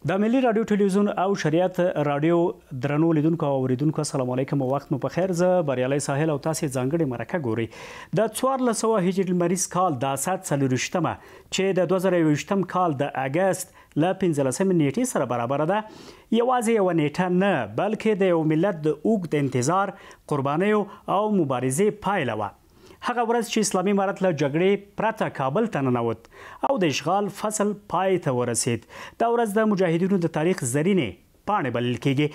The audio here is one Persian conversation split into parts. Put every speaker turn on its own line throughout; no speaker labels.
د ملي رادیو تلویزیون او شریعت رادیو درنو لیدونکو او اوریدونکو السلام علیکم او وخت مو په خیر. زه بریالي ساحل او تاسو ځانګړي مرکه ګوري د 1400 هجري لمریز کال د 740مه چې د 2020م کال د اگست ل 15 نیټې سره برابر ده. یوازې یو نیټه نه بلکې د یو ملت د اوږد انتظار، قربانیو او مبارزې پایله وه. هغه ورځ چې اسلامي امارت له جګړې پرته کابل ته ننوت او د اشغال فصل پای ته ورسید. دا ورځ د مجاهدینو د تاریخ زرینې پاڼې بلل کېږي.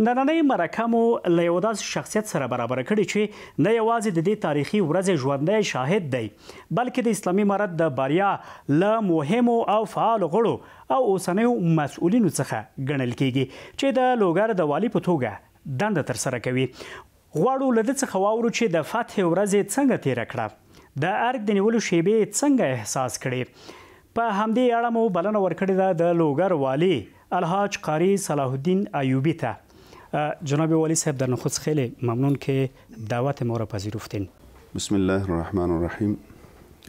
نننۍ مرکه مو له یو داسې شخصیت سره برابر کړي چې نه یوازې د دې تاریخي ورځې ژوندی شاهد دی بلکې د اسلامي امارت د بریا له مهمو او فعالو غړو او اوسنیو مسؤلینو څخه ګڼل کېږي چې د لوګر د والي په توګه دنده ترسره کوي. غواړو له ده څخه واورو چې د فتح ورځې څنګه تیره کړه، د ارګ د نیولو شیبې څنګه احساس کړې. په همدې اړه مو بلنه ورکړې ده د لوګر والي الحاج قاری صلاح الدین ایوبی ته. جناب والی صاحب، در نخست خیلی ممنون که دعوت ما را پذیرفتین.
بسم الله الرحمن الرحیم.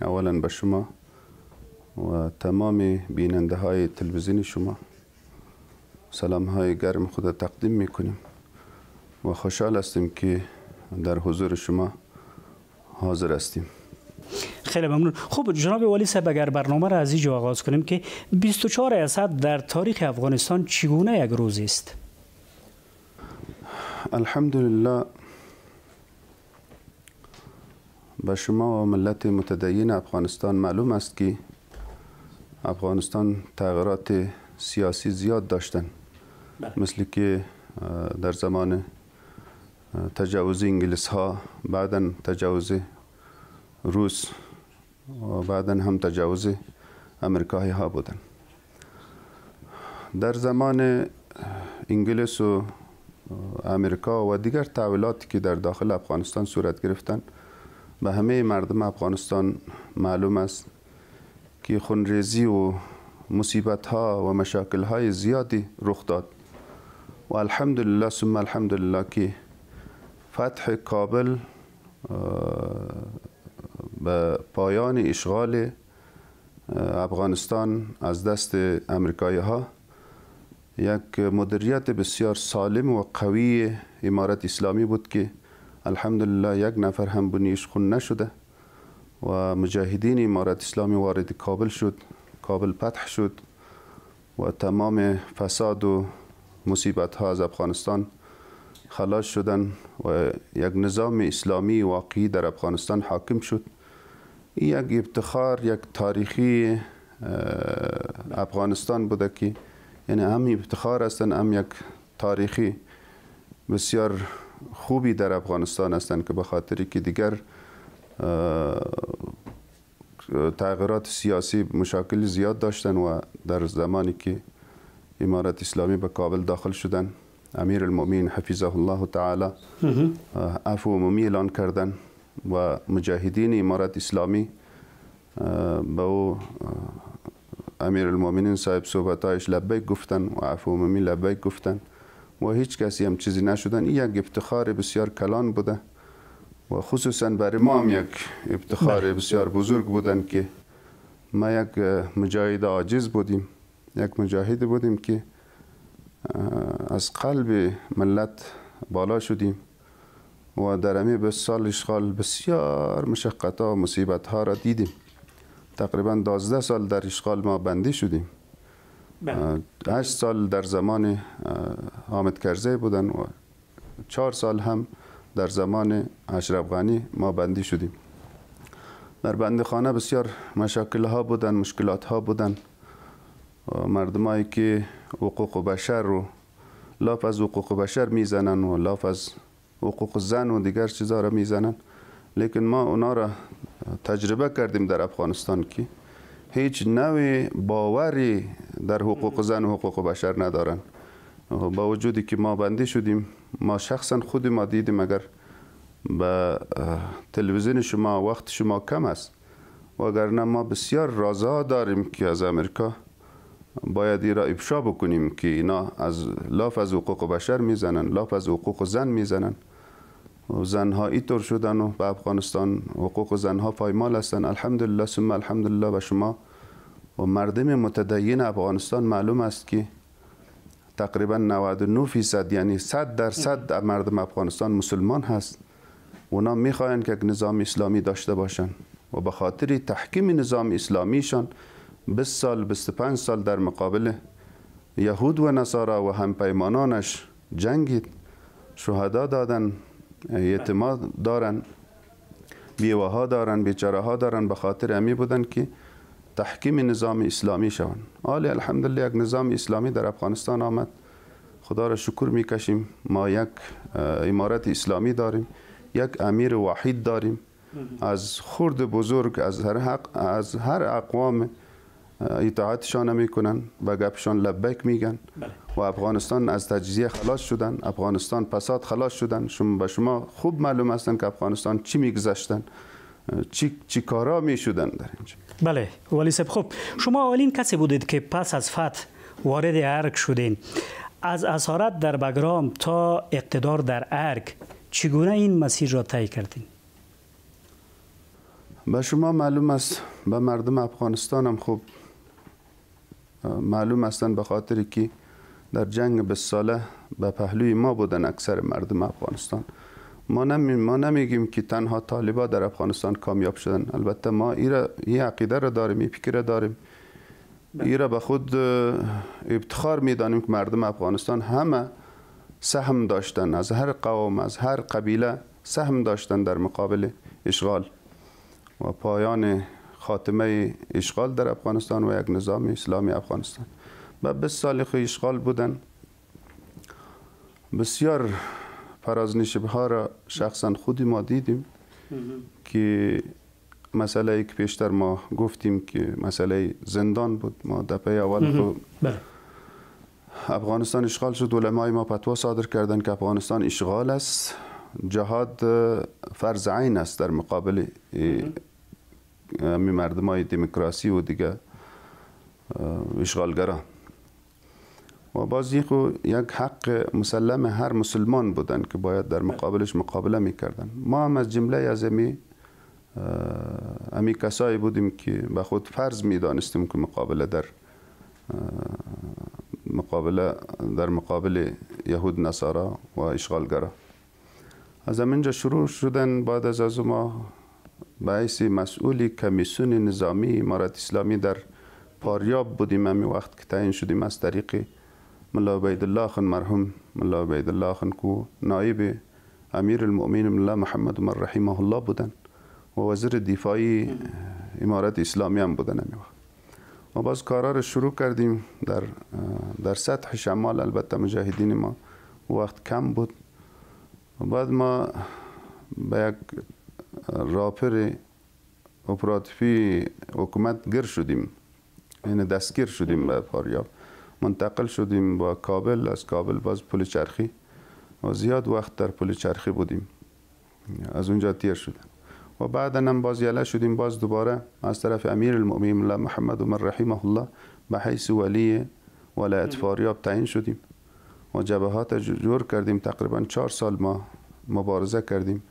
اولا به شما و تمام بیننده های تلویزیون شما سلام های گرم خود تقدیم میکنیم و خوشحال هستیم که در حضور شما حاضر هستیم.
خیلی ممنون. خب جناب والی صاحب، اگر برنامه را از اینجا آغاز کنیم که 24 اسد در تاریخ افغانستان چگونه یک روزی است؟
الحمدلله به شما و ملت متدین افغانستان معلوم است که افغانستان تغییرات سیاسی زیاد داشتن، مثل که در زمان تجاوز انگلیس ها، بعدا تجاوز روس و بعدا هم تجاوز امریکایی ها بودن. در زمان انگلیس و امریکا و دیگر تحولاتی که در داخل افغانستان صورت گرفتن به همه مردم افغانستان معلوم است که خونریزی و مصیبت ها و مشاکل های زیادی رخ داد و الحمدلله ثم الحمدلله که فتح کابل به پایان اشغال افغانستان از دست امریکایی ها یک مدیریت بسیار سالم و قوی امارت اسلامی بود که الحمدلله یک نفر هم بنیش خون نشده و مجاهدین امارت اسلامی وارد کابل شد، کابل فتح شد و تمام فساد و مصیبت ها از افغانستان خلاص شدن و یک نظام اسلامی واقعی در افغانستان حاکم شد. یک افتخار، یک تاریخی افغانستان بوده که یعنی هم افتخار هستند، هم یک تاریخی بسیار خوبی در افغانستان هستند که به خاطری که دیگر تغییرات سیاسی مشاکل زیاد داشتن و در زمانی که امارت اسلامی به کابل داخل شدن امیر المؤمنین حفظه الله تعالی عفو عمومی اعلان کردن و مجاهدین امارت اسلامی به او امیر المؤمنین صاحب صحبتایش لبیک گفتن و عفو عمومی لبیک گفتن و هیچ کسی هم چیزی نشدن. این یک افتخار بسیار کلان بوده و خصوصا برای ما هم یک افتخار بسیار بزرگ بودن که ما یک مجاهد عاجز بودیم، یک مجاهد بودیم که از قلب ملت بالا شدیم و در همین 20 سال اشغال بسیار مشقت ها و مصیبت ها را دیدیم. تقریبا 12 سال در اشغال ما بندی شدیم. 8 سال در زمان حامد کرزی بودن و 4 سال هم در زمان اشرف غنی ما بندی شدیم. در بندخانه بسیار مشاکل ها بودن، مشکلات ها بودن. مردمایی که حقوق بشر رو لاف از حقوق بشر میزنن و لاف از حقوق زن و دیگر چیزا را میزنن، لیکن ما اونا را تجربه کردیم در افغانستان که هیچ نوع باوری در حقوق زن و حقوق بشر ندارن. با وجودی که ما بندی شدیم، ما شخصا خود ما دیدیم اگر به تلویزیون شما وقت شما کم است وگرنه ما بسیار رازها داریم که از امریکا باید ای را افشا بکنیم که اینا از لاف از حقوق بشر میزنن، لاف از حقوق زن میزنن. زنها اینطور شدن و به افغانستان حقوق زنها پایمال هستن. الحمدلله ثم الحمدلله به شما و مردم متدین افغانستان معلوم است که تقریبا 99% یعنی 100% مردم افغانستان مسلمان هست. اونا میخواین که یک نظام اسلامی داشته باشن و به خاطر تحکیم نظام اسلامیشان 20 سال 25 سال در مقابل یهود و نصارا و همپیمانانش جنگید، شهدا دادن، اعتماد دارن، بیوه ها دارن، بیچاره ها دارن، به خاطر امی بودن که تحکیم نظام اسلامی شون. حالی الحمدلله یک نظام اسلامی در افغانستان آمد، خدا را شکر میکشیم. ما یک امارت اسلامی داریم، یک امیر واحد داریم، از خرد بزرگ از هر اقوام اطاعتشان میکنن و گپشان لبیک میگن و افغانستان از تجزیه خلاص شدن، افغانستان فساد خلاص شدن. به شما خوب معلوم هستن که افغانستان چی میگذشتن، چی کارا میشدن در اینجا.
بله ولی صاحب، خب شما اولین کسی بودید که پس از فتح وارد ارگ شدین. از اسارت در بگرام تا اقتدار در ارگ چگونه این مسیر را طی کردین؟
به شما معلوم است، به مردم افغانستان هم خوب معلوم هستند، به خاطر که در جنگ 20 ساله به پهلوی ما بودن اکثر مردم افغانستان. ما نمیگیم که تنها طالبا در افغانستان کامیاب شدن. البته ما این عقیده را داریم، این فکر را داریم، این را به خود افتخار میدانیم که مردم افغانستان همه سهم داشتن، از هر قوم از هر قبیله سهم داشتن در مقابل اشغال و پایان خاتمه اشغال در افغانستان و یک نظام اسلامی افغانستان. و 20 سال اشغال بودن. بسیار فرازنشیب ها را شخصا خودی ما دیدیم که مسئله ای که پیشتر ما گفتیم که مسئله زندان بود. ما دفعه اول افغانستان اشغال شد، علمای ما فتوا صادر کردن که افغانستان اشغال است، جهاد فرض عین است در مقابل مردمای دموکراسی و دیگه اشغالگران. و باز یک حق مسلم هر مسلمان بودن که باید در مقابلش مقابله میکردن. ما هم از جمله از امی کسایی بودیم که به خود فرض میدانستیم که در مقابل یهود نصارا و اشغالگرا. از همینجا شروع شدن. بعد از ما به حیث مسئولی کمیسیون نظامی امارت اسلامی در پاریاب بودیم. همین وقت که تعیین شدیم از طریق ملا عبیدالله خان، مرحوم ملا عبیدالله خان که نایب امیر المؤمنین ملا محمد عمر رحمه الله بودن و وزیر دفاعی امارت اسلامی هم بودن همین وقت. ما باز کارا رو شروع کردیم در سطح شمال. البته مجاهدین ما وقت کم بود و بعد ما به یک راپر اپراتیفی حکومت گیر شدیم، یعنی دستگیر شدیم به فاریاب، منتقل شدیم با کابل، از کابل باز پل چرخی و زیاد وقت در پل چرخی بودیم، از اونجا تیر شدیم و بعدا هم باز یله شدیم، باز دوباره از طرف امیر المؤمنین ملا محمد عمر رحمه الله به حیث ولی ولایت فاریاب تعیین شدیم و جبهات جور کردیم. تقریبا 4 سال ما مبارزه کردیم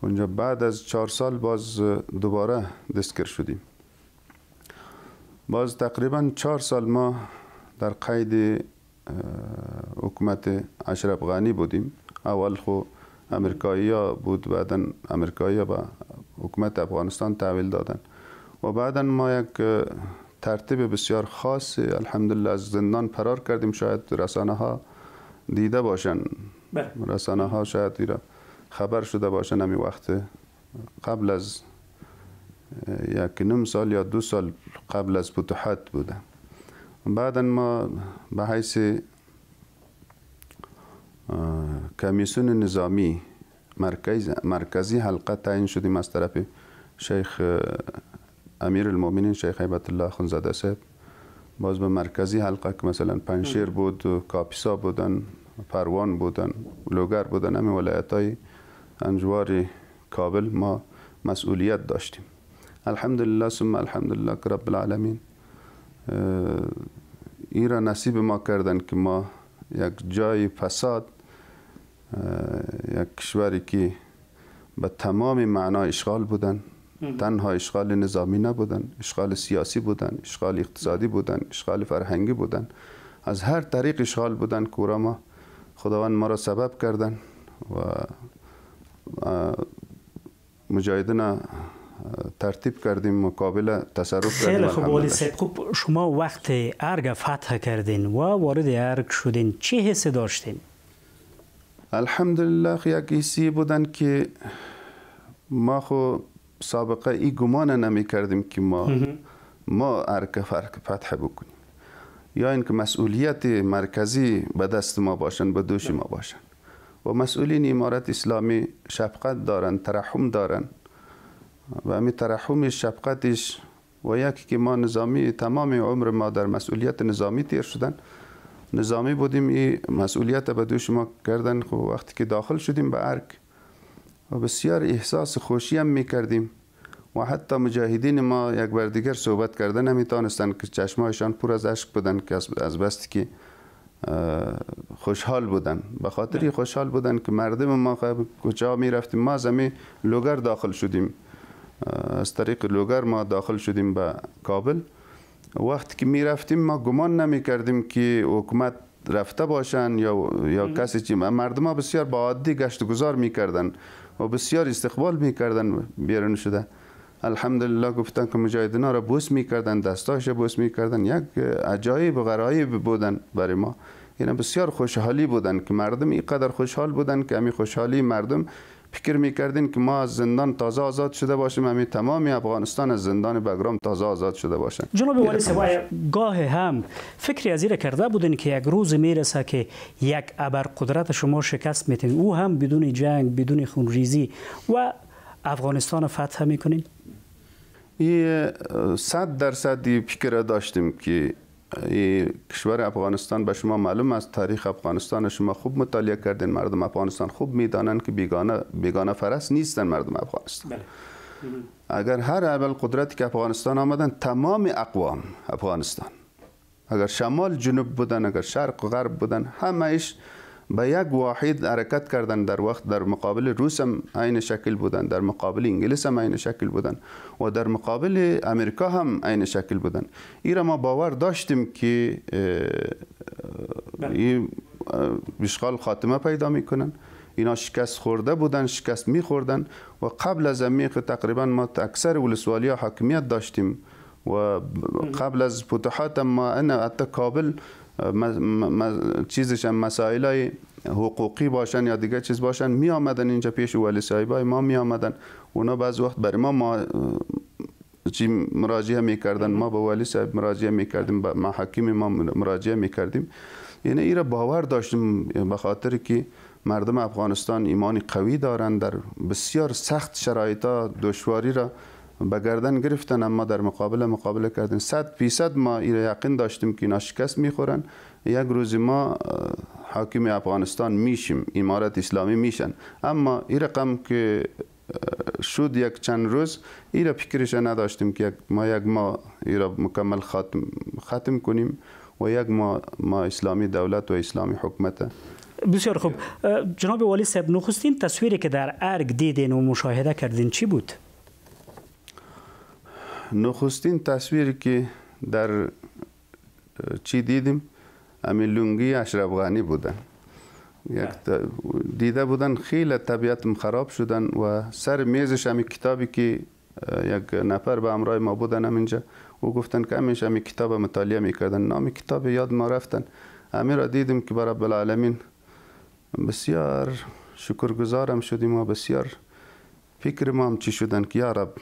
اونجا. بعد از 4 سال باز دوباره دستگیر شدیم. باز تقریبا 4 سال ما در قید حکومت اشرف غنی بودیم. اول خو امریکایی ها بود، بعدا امریکایی ها به حکومت افغانستان تحویل دادن و بعدا ما یک ترتیب بسیار خاص الحمدلله از زندان فرار کردیم. شاید رسانه ها دیده باشن، رسانه ها شاید خبر شده باشن. همین وقت قبل از 1.5 سال یا 2 سال قبل از فتوحات بوده. بعدا ما به حیث کمیسیون نظامی مرکزی حلقه تعیین شدیم از طرف شیخ امیر المؤمنین شیخ هیبت الله اخوندزاده صاحب. باز به مرکزی حلقه که مثلا پنشیر بود، کاپیسا بودن، پروان بودن، لوگر بودن، همین ولایت های انجوار کابل ما مسئولیت داشتیم. الحمدلله ثم الحمدلله که رب العالمین این را نصیب ما کردن که ما یک جای فساد، یک کشوری که به تمام معنا اشغال بودن، تنها اشغال نظامی نبودن، اشغال سیاسی بودن، اشغال اقتصادی بودن، اشغال فرهنگی بودن، از هر طریق اشغال بودن که ما خداوند ما را سبب کردن و مجاهدین ترتیب کردیم مقابل تصرف کردیم.
خیلی خوب والی صاحب، خوب شما وقت ارگ فتح کردین و وارد ارگ شدین، چه حسی داشتین؟
الحمدلله یک حسی بودن که ما خو سابقه ای گمان نمی کردیم که ما ارگ فتح بکنیم یا اینکه مسئولیت مرکزی به دست ما باشن، به دوش ما باشن. و مسئولین امارت اسلامی شفقت دارن، ترحم دارن و همین ترحم شفقتش و یکی که ما نظامی تمام عمر ما در مسئولیت نظامی تیر شدن، نظامی بودیم، این مسئولیت به دوش ما کردن. خب وقتی که داخل شدیم به ارگ و بسیار احساس خوشی هم میکردیم و حتی مجاهدین ما یک بر دیگر صحبت کردن نمیتونستن که چشمایشان پر از اشک بودن که از بستی که خوشحال بودن. به خاطر خوشحال بودن که مردم ما کجا می رفتیم، ما از همین لوگر داخل شدیم، از طریق لوگر ما داخل شدیم به کابل. وقتی که می رفتیم ما گمان نمی کردیم که حکومت رفته باشن یا کسی چی. مردم ها بسیار با عادی گشت و گذار می کردن و بسیار استقبال می کردن. بیرون شده الحمدلله گفتن که مجاهدین ها را بوس می کردن، دستاش بوس می کردن. یک عجایب و غرایب بودن برای ما. یعنی بسیار خوشحالی بودن که مردم اینقدر خوشحال بودن که همین خوشحالی مردم فکر میکردین که ما از زندان تازه آزاد شده باشیم، همین تمامی افغانستان از زندان بگرام تازه آزاد شده باشن.
جناب والی صاحب، گاه هم فکری از این کرده بودین که یک روز میرسه که یک ابرقدرت شما شکست میتین، او هم بدون جنگ، بدون خونریزی و افغانستان فتح میکنین؟
100% فکر داشتیم که کشور افغانستان به شما معلوم است، تاریخ افغانستان شما خوب مطالعه کردین، مردم افغانستان خوب میدانند که بیگانه فرس نیستن مردم افغانستان.
بله.
اگر هر اول قدرتی که افغانستان آمدن، تمام اقوام افغانستان، اگر شمال جنوب بودن، اگر شرق و غرب بودن، همه‌اش به یک واحد حرکت کردن. در وقت در مقابل روس هم عین شکل بودن، در مقابل انگلیس هم عین شکل بودن و در مقابل امریکا هم عین شکل بودن. ایرا ما باور داشتیم که این اشغال خاتمه پیدا میکنن. اینا شکست خورده بودن، شکست میخوردن و قبل از عمیق تقریبا ما اکثر ولسوالی ها حاکمیت داشتیم و قبل از فتوحات ما حتی کابل چیزش هم مسائل حقوقی باشن یا دیگه چیز باشن می آمدن اینجا پیش ولی صاحبای ما می آمدن. اونا بعض وقت برای ما چی مراجعه میکردن، ما به ولی صاحب مراجعه میکردیم، به محاکم ما مراجعه میکردیم. یعنی ایرا باور داشتیم به خاطر که مردم افغانستان ایمانی قوی دارند، در بسیار سخت شرایطا دشواری را به گردن گرفتن، اما در مقابله کردن. 100% ما ایرا یقین داشتیم که اینا شکست میخورن. یک روز ما حاکم افغانستان میشیم، امارت اسلامی میشن. اما این رقم که شد یک چند روز، ایرا فکرش نداشتیم که ما ایرا مکمل ختم کنیم و یک ما اسلامی دولت و اسلامی حکومت.
بسیار خوب. جناب والی صاحب، نخستین تصویری که در ارگ دیدین و مشاهده کردین چی بود؟
نخستین تصویری که در چی دیدیم، همین لنگی اشرف غنی بودن. دیده بودن خیلی طبیعتم خراب شدن و سر میزش همین کتابی که یک نفر به همراه ما بودن همینجا و گفتن که همیشه همین کتاب مطالعه میکردن. نام کتاب یاد ما رفتن. همین را دیدیم که برای رب العالمین بسیار شکرگزارم شدیم و بسیار فکر ما هم چی شدن که یا رب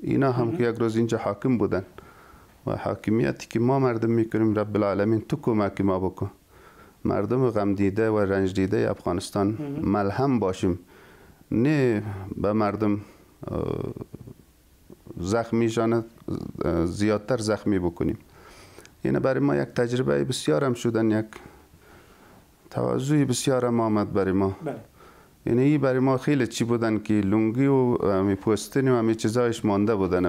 اینا هم که یک روز اینجا حاکم بودن و حاکمیتی که ما مردم میکنیم، رب العالمین تو کمک ما بکن، مردم غم دیده و رنج دیده افغانستان ملهم باشیم، نه به مردم زخمیشان زیادتر زخمی بکنیم. یعنی برای ما یک تجربه بسیار هم شدن، یک تواضع بسیار هم آمد برای ما. یعنی این برای ما خیلی چی بودن که لنگی و همی پوستین و همی چیزایش مانده بودن،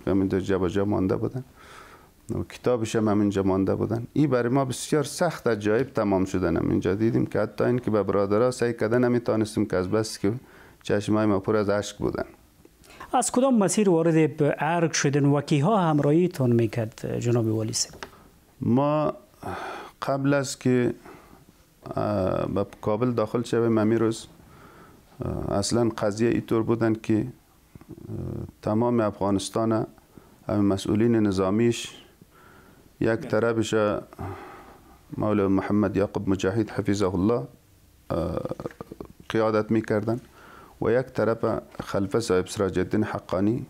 همینجا جا جا مانده بودن و کتابش هم همینجا مانده بودن. این برای ما بسیار سخت عجایب تمام شدن. همینجا دیدیم که حتی این که به برادرها سعی کردن نمیتونستیم که از بس که چشمای ما پر از اشک بودن.
از کدام مسیر وارد به ارگ شدن و کیها همراهیتون میکرد جناب والی صاحب؟
ما قبل از که به کابل داخل شویم امی روز اصلا قضیه اینطور بودن که تمام افغانستان مسئولین نظامیش یک طرفش مولا محمد یعقوب مجاهد حفظه الله قیادت میکردن و یک طرف خلفه صاحب سراج الدین حقانی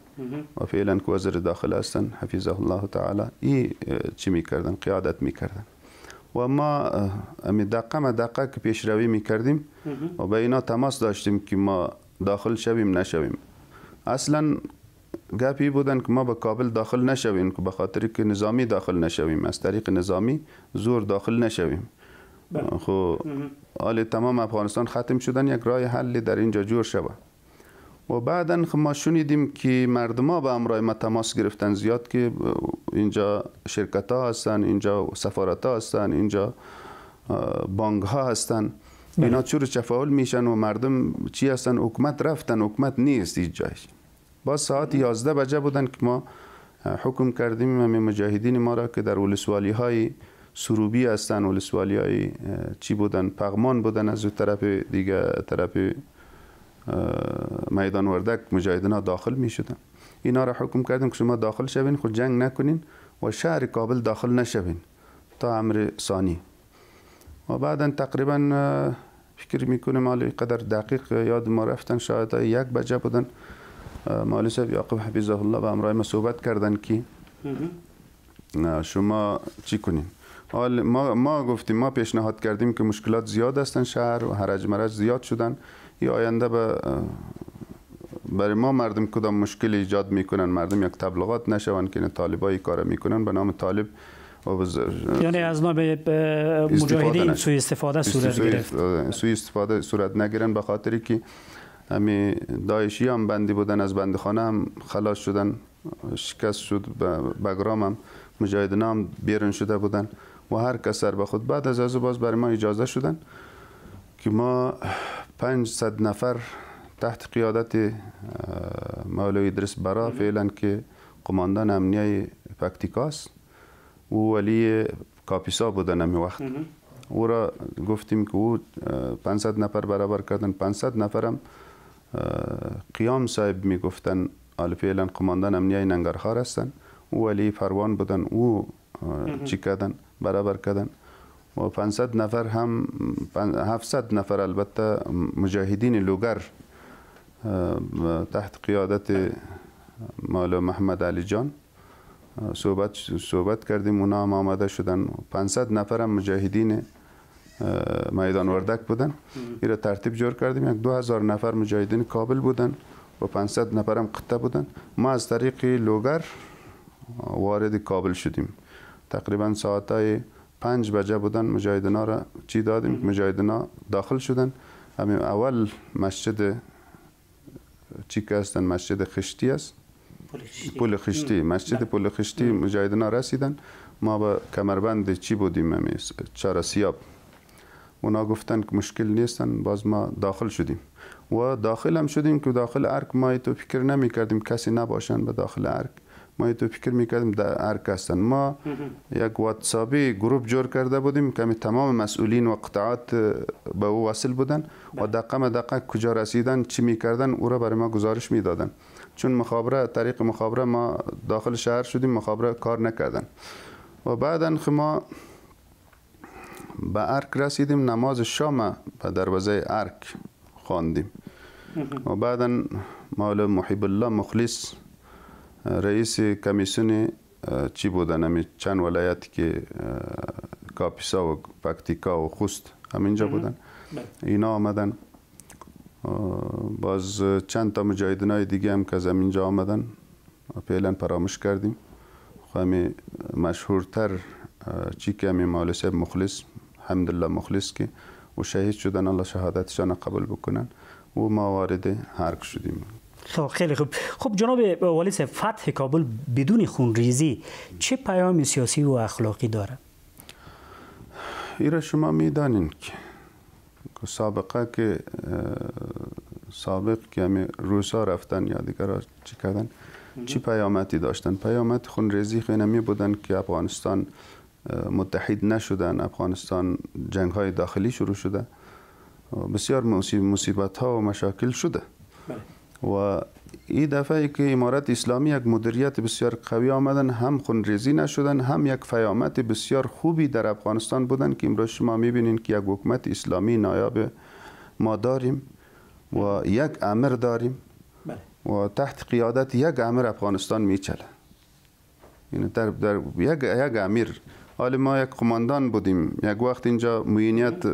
و فعلا که وزیر داخل هستن حفظه الله تعالی ای چی میکردن قیادت میکردن و ما امی دقیقه که پیشروی میکردیم و با اینا تماس داشتیم که ما داخل شویم نشویم. اصلا گپی بودن که ما به کابل داخل نشویم که به خاطر که نظامی داخل نشویم، از طریق نظامی زور داخل نشویم. خب حال تمام افغانستان ختم شدن، یک راه حل در اینجا جور شود. و بعدا ما شنیدیم که مردم ها به امرای ما تماس گرفتن زیاد که اینجا شرکت ها هستن، اینجا سفارت ها هستن، اینجا بانک ها هستن، اینا چور تفاعل میشن و مردم چی هستن، حکومت رفتن، حکومت نیست هیچ جایش. باز ساعت 11 بجه بودن که ما حکم کردیم همه مجاهدین ما را که در ولسوالی های سروبی هستن، ولسوالی های چی بودن، پغمان بودن، از طرف دیگه طرف میدان وردک مجاهدین ها داخل می شدن. اینا را حکم کردیم که شما داخل شوین، خود جنگ نکنین و شهر کابل داخل نشوین تا امر ثانی. و بعدا تقریبا فکر میکنم مالی قدر دقیق یاد ما رفتن، شاید 1 بجه بودن مالی صاحب یعقوب حفظه الله با امرای ما صحبت کردن که شما چی کنین. ما گفتیم، ما پیشنهاد کردیم که مشکلات زیاد هستن شهر و هرج مرج زیاد شدن، یا آینده برای ما مردم کدام مشکل ایجاد میکنن، مردم یک تبلیغات نشون که طالبای کار میکنن به نام طالب
یعنی از نام مجاهدین سوء استفاده صورت گرفت،
سوء استفاده صورت نگیرن، به خاطری که همین داعشی هم بندی بودن، از بندخانه هم خلاص شدن، شکست شد، بگرام هم مجاهدین هم بیرون شده بودن و هر کس سر به خود. بعد از باز برای ما اجازه شدن که ما 500 نفر تحت قیادت مولوی ادریس برا فعلا که قماندان امنیه پکتیکاست و ولی کاپیسا بودن همی وقت، او را گفتیم که او 500 نفر برابر کردن. 500 نفرم قیام صاحب می گفتن، حالا فعلا قماندان امنیه ننگرهار هستن، او ولی فروان بودن، او چی کردن برابر کردن. و 500 نفر هم 700 نفر البته مجاهدین لوگر تحت قیادت مولا محمد علی جان صحبت کردیم، اونا هم آماده شدن. 500 نفر هم مجاهدین میدان وردک بودن، این را ترتیب جور کردیم. 2000 نفر مجاهدین کابل بودن و 500 نفر هم قطه بودن. ما از طریق لوگر وارد کابل شدیم. تقریبا ساعتای 5 بجه بودن، مجاهدین ها را چی دادیم، مجاهدین ها داخل شدن. همین اول مسجد چی که هستن، مسجد خشتی است، پل خشتی، مسجد پل خشتی مجاهدین ها رسیدن. ما با کمربند چی بودیم، همین چهار سیاب، اونا گفتن که مشکل نیستن، باز ما داخل شدیم و داخل هم شدیم که داخل ارک ما تو فکر نمی کردیم کسی نباشن به داخل ارک، ما تو فکر میکردیم در ارک هستن. ما یک واتسابی گروپ جور کرده بودیم که تمام مسئولین و قطعات به او وصل بودن و دقیقه کجا رسیدن چی میکردن او را برای ما گزارش میدادن. چون مخابره، طریق مخابره ما داخل شهر شدیم، مخابره کار نکردن. و بعدا ما به ارک رسیدیم، نماز شام به دروازه ارک خواندیم و بعدا مولا محب الله مخلص رئیس کمیسیون چی بودن، همی چند ولایت که کاپیسا و پکتیکا و خوست همینجا بودن، اینا آمدن. باز چند تا مجاهدین های دیگه هم که از همینجا آمدن فعلا فراموش کردیم. همی مشهورتر چی که همی مولا صاحب مخلص، الحمدلله مخلص که و شهید شدن، الله شهادتشان قبول بکنن و ما وارد ارک شدیم.
خیلی خوب. خب جناب والی صاحب، فتح کابل بدون خونریزی چه پیام سیاسی و اخلاقی داره؟
ایره شما میدانین که سابق که همه روسا رفتن یا دیگر چی کردن، چی پیامتی داشتن؟ پیامت خونریزی خیلی نمی بودن که افغانستان متحد نشدن، افغانستان جنگ های داخلی شروع شده، بسیار مصیبت ها و مشاکل شده و این دفعه که امارت اسلامی یک مدیریت بسیار قوی آمدن، هم خونریزی نشدن، هم یک پیامد بسیار خوبی در افغانستان بودن که امروز شما میبینین که یک حکومت اسلامی نایاب ما داریم و یک امر داریم و تحت قیادت یک امر افغانستان میچله. یعنی در یک امیر، حال ما یک قماندان بودیم، یک وقت اینجا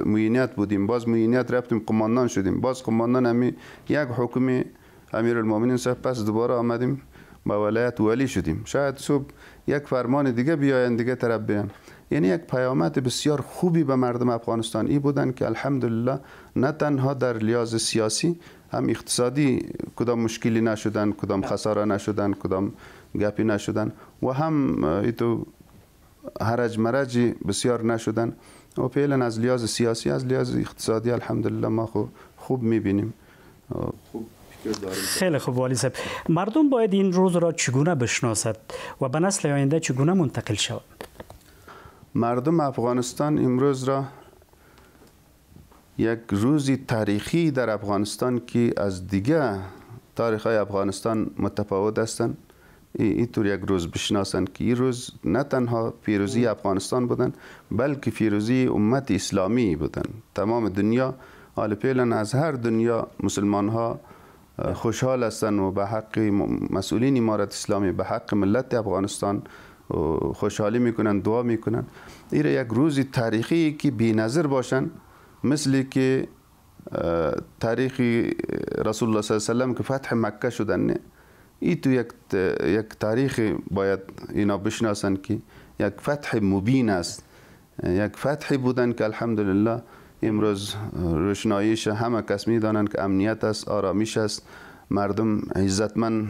معینیت بودیم، باز معینیت رفتیم قماندان شدیم، باز قماندان همی یک حکم امیرالمومنین صاحب، پس دوباره آمدیم با ولایت ولی شدیم، شاید صبح یک فرمان دیگه بیاین دیگه طرف بیان. یعنی یک پیامد بسیار خوبی به مردم افغانستان ای بودن که الحمدلله نه تنها در لحاظ سیاسی هم اقتصادی کدام مشکلی نشدن، کدام خساره نشدن، کدام گپی نشدن و هم ایتو هرج مرجی بسیار نشدن و فعلا از لحاظ سیاسی از لحاظ اقتصادی الحمدلله ما خوب میبینیم.
خیلی خوب والی صاحب، مردم باید این روز را چگونه بشناسد و به نسل آینده چگونه منتقل شود؟
مردم افغانستان امروز را یک روزی تاریخی در افغانستان که از دیگه تاریخ های افغانستان متفاوت هستند، اینطور یک روز بشناسند که این روز نه تنها پیروزی افغانستان بودن بلکه پیروزی امت اسلامی بودن. تمام دنیا حال فعلا از هر دنیا مسلمان ها خوشحال هستند و به حق مسئولین امارت اسلامی، به حق ملت افغانستان خوشحالی میکنن، دعا میکنن. این یک روزی تاریخی که بی‌نظیر باشن، مثل که تاریخی رسول الله صلی الله علیه و سلم که فتح مکه شدن، این تو یک تاریخ باید اینا بشناسن که یک فتح مبین است، یک فتح بودن که الحمدلله امروز روشناییش همه کس میدانند که امنیت است، آرامش است، مردم عزتمند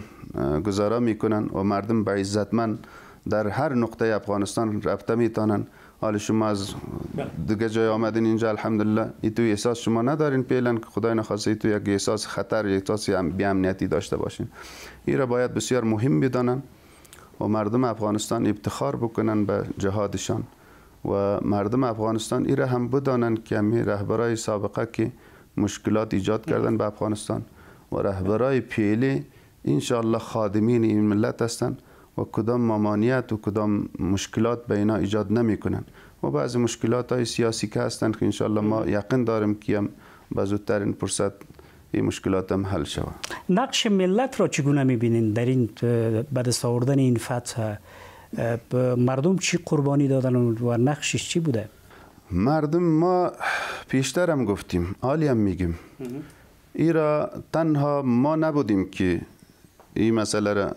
گذارا میکنن و مردم به عزتمند در هر نقطه افغانستان رفته میتونن. حال شما از دیگه جای آمدین اینجا الحمدلله این تو احساس شما ندارین فعلا که خدای نخواسته تو یک احساس خطر، یک احساس بی امنیتی داشته باشین. این را باید بسیار مهم بدانن و مردم افغانستان افتخار بکنن به جهادشان و مردم افغانستان این را هم بدانن که همه رهبرای سابقه که مشکلات ایجاد کردن به افغانستان و رهبرای پیلی انشاءالله خادمین این ملت هستند و کدام ممانعت و کدام مشکلات به اینا ایجاد نمی کنن و بعضی مشکلات های سیاسی که هستند که انشاءالله ما یقین داریم که هم به زودترین فرصت این مشکلات هم حل شود.
نقش ملت را چگونه میبینین در این به دست آوردن این فتح؟ مردم چی قربانی دادن و نقشش چی بوده؟
مردم ما پیشتر هم گفتیم، حالی هم میگیم، ایرا تنها ما نبودیم که این مسئله را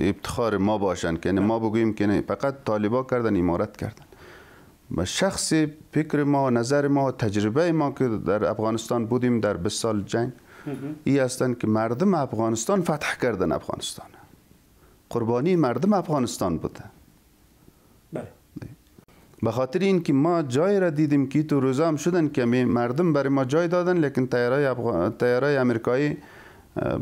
افتخار ما باشن که ما بگوییم که فقط طالبا کردن، امارت کردن. و شخص فکر ما، نظر ما، تجربه ما که در افغانستان بودیم در 20 سال جنگ، این هستند که مردم افغانستان فتح کردن افغانستان، قربانی مردم افغانستان بوده. به خاطر این که ما جای را دیدیم که تو روزا هم شدن که مردم برای ما جای دادن، لیکن تیارای امریکایی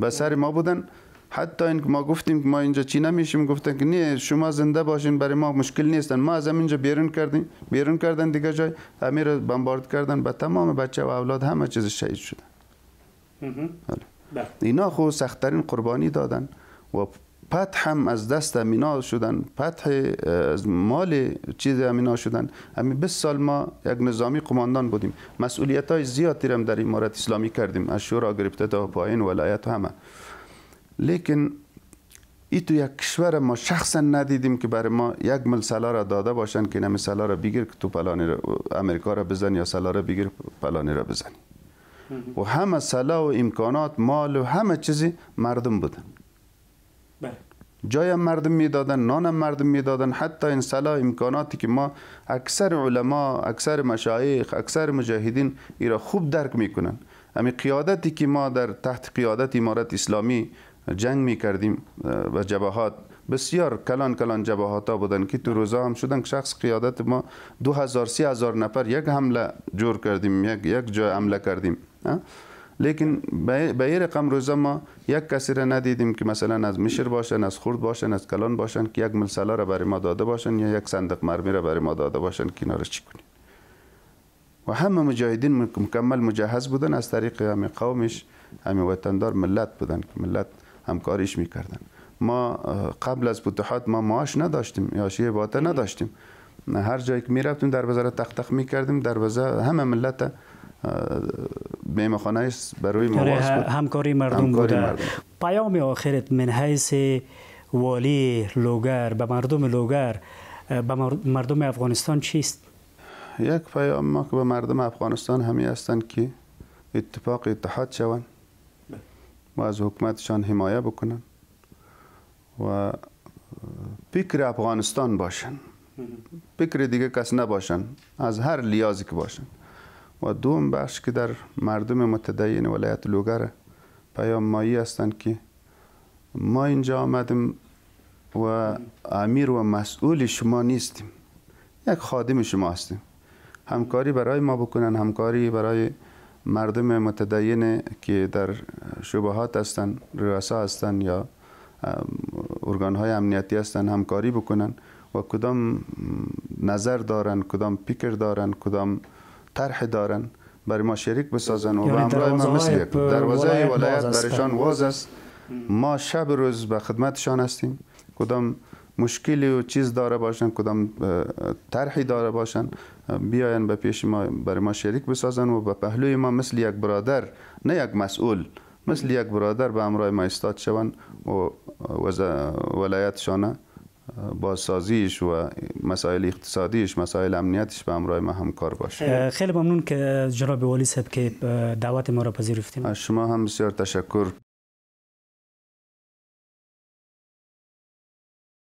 به سر ما بودن. حتی این که ما گفتیم که ما اینجا چی نمیشیم، گفتن که نه شما زنده باشین، برای ما مشکل نیستن. ما از اینجا بیرون کردن دیگه جای، همه را بمبارد کردن، به تمام بچه و اولاد همه چیز شهید شدن. اینا خو سخت‌ترین قربانی دادن و فتح هم از دست امینا شدن، فتح از مال چیز امینا شدن. همین 20 سال ما یک نظامی قماندان بودیم، مسئولیت های زیادی هم در امارت اسلامی کردیم، از شورا گرفته تا پایین ولایت و همه. لیکن ای تو یک کشور ما شخصا ندیدیم که برای ما یک مل سلا را داده باشن که نمی سلا را بگیر که تو پلانی را امریکا را بزن یا سلا را بگیر پلانی را بزنی. و همه سلا و امکانات، مال و همه چیزی مردم بودن. جای مردم میدادن، نان مردم میدادن. حتی این سلا امکاناتی که ما اکثر علما، اکثر مشایخ، اکثر مجاهدین ایرا خوب درک میکنن. همین قیادتی که ما در تحت قیادت امارت اسلامی جنگ میکردیم و جبهات بسیار کلان جبهات ها بودن که تو روزا هم شدن. شخص قیادت ما 2000-3000 نفر یک حمله جور کردیم، یک جای حمله کردیم. لیکن به این رقم روزا ما یک کسی را ندیدیم که مثلا از مشر باشن، از خرد باشن، از کلان باشن که یک ملسله را برای ما داده باشن یا یک صندوق مرمی را برای ما داده باشن که اینا را چی کنیم. و همه مجاهدین مکمل مجهز بودن از طریق همین قومش، همین وطندار ملت بودن که ملت همکاریش میکردن. ما قبل از فتوحات ما معاش نداشتیم یا شیء باطل نداشتیم. هر جایی که میرفتیم دروازه را تق میکردیم، دروازه همه ملت میمخانه برای ما باز بود.
همکاری مردم بوده. پیام آخرت من حیث والی لوگر به مردم لوگر، به مردم افغانستان چیست؟
یک پیام ما که به مردم افغانستان همی هستند که اتحاد شوند و از حکومتشان حمایه بکنن و فکر افغانستان باشن، فکر دیگه کس نباشن از هر لیازی که باشن. و دوم بخش که در مردم متدین ولایت لوگر پیام مایی هستند که ما اینجا آمدیم و امیر و مسئول شما نیستیم، یک خادم شما هستیم. همکاری برای ما بکنن، همکاری برای مردم متدین که در شبهات هستن، رؤسا هستن یا ارگانهای امنیتی هستن، همکاری بکنن و کدام نظر دارن، کدام فکر دارن، کدام طرح دارن برای ما شریک بسازن و به همراه ما مثل یک دروازه ولایت برایشان واز است. ما شب روز به خدمتشان هستیم. کدام مشکلی و چیز داره باشن، کدام طرحی داره باشن، بیاین به پیش ما برای ما شریک بسازن و به پهلوی ما مثل یک برادر، نه یک مسئول، مثل یک برادر به همراه ما استاد شون و ولایتشان بازسازیش و مسائل اقتصادیش، مسائل امنیتش به همراه ما همکار باشه.
خیلی ممنون که جناب والی صاحب که دعوت ما را پذیرفتین.
از شما هم بسیار تشکر.